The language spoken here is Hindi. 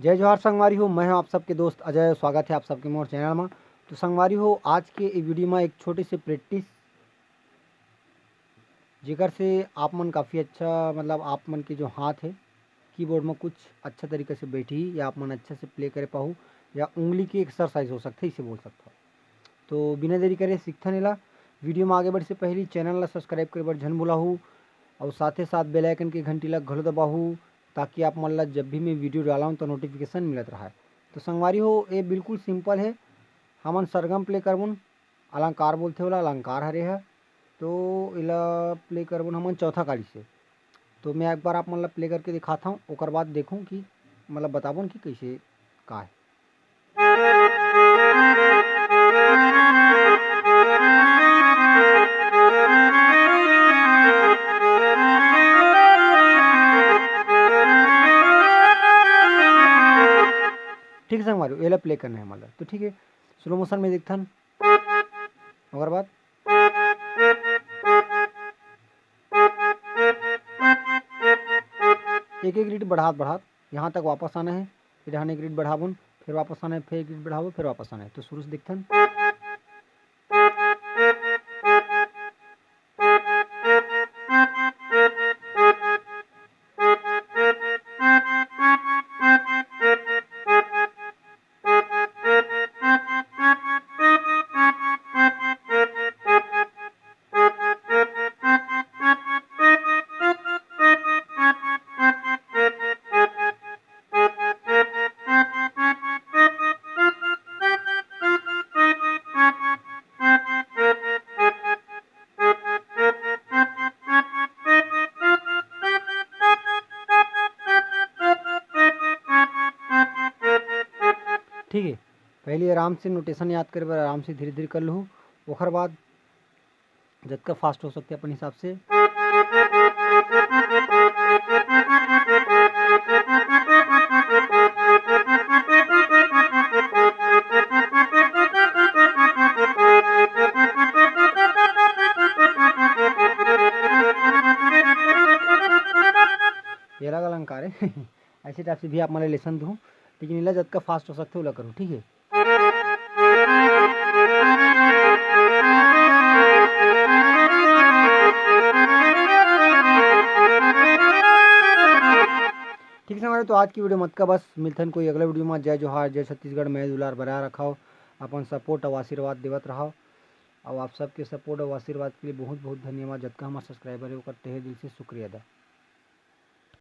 जय जोहार संगवारी हो, मैं हूं आप सबके दोस्त अजय। स्वागत है आप सबके मोर चैनल में। तो संगवारी हो, आज के वीडियो में एक छोटी सी प्रैक्टिस जेकर से आप मन काफ़ी अच्छा मतलब आप मन के जो हाथ है कीबोर्ड में कुछ अच्छा तरीके से बैठी या आप मन अच्छा से प्ले करे पाहू या उंगली की एक्सरसाइज हो सकते इसे बोल सकता। तो बिना देरी करे सीखता नेला। वीडियो में आगे बढ़े से पहले चैनल ला सब्सक्राइब करे बर झन भुलाहू और साथ ही साथ बेल आइकन की घंटी ला घलो दबाहू ताकि आप मन ला जब भी मैं वीडियो डालाऊँ तो नोटिफिकेशन मिलत रहा है। तो संगवारी हो, ये बिल्कुल सिंपल है। हमन सरगम प्ले करबुन, अलंकार बोलते वाला अलंकार हरे है। तो इला प्ले करबुन हमन चौथा काड़ी से। तो मैं एक बार आप मन ला प्ले करके दिखाता हूँ, ओकर बाद देखूँ कि मतलब बताबुन कि कैसे का है। ठीक है संगवारी, ये ला प्ले करना है मतलब। तो ठीक है, स्लो मोशन में देखथन ओकर बाद एक एक रीड बढ़ात बढ़ात यहाँ तक वापस आना है। फिर यहाँ एक रीड बढ़ाबुन, फिर वापस आना है, फिर एक रीड बढ़ाबो, फिर वापस आना है। तो शुरू से देखथन। ठीक है, पहले आराम से नोटेशन याद करे बर आराम से धीरे धीरे कर लूँ। ओकर बाद जितना फास्ट हो सकते अपने हिसाब से। ये अलग अलंकार है ऐसे टाइप से भी आप मैंने लेसन दूँ, लेकिन इला जितना फास्ट हो सकते उला करूँ। ठीक है, ठीक है हमारे। तो आज की वीडियो मत का बस मिलथन कोई अगला वीडियो में। जय जोहार, जय छत्तीसगढ़, मैं दुलार बना रखाओ, अपन सपोर्ट और आशीर्वाद देवत रहो। और आप सबके सपोर्ट और आशीर्वाद के लिए बहुत बहुत धन्यवाद। जब का हमारा सब्सक्राइबर है वो करते हैं दिल से शुक्रिया अदा।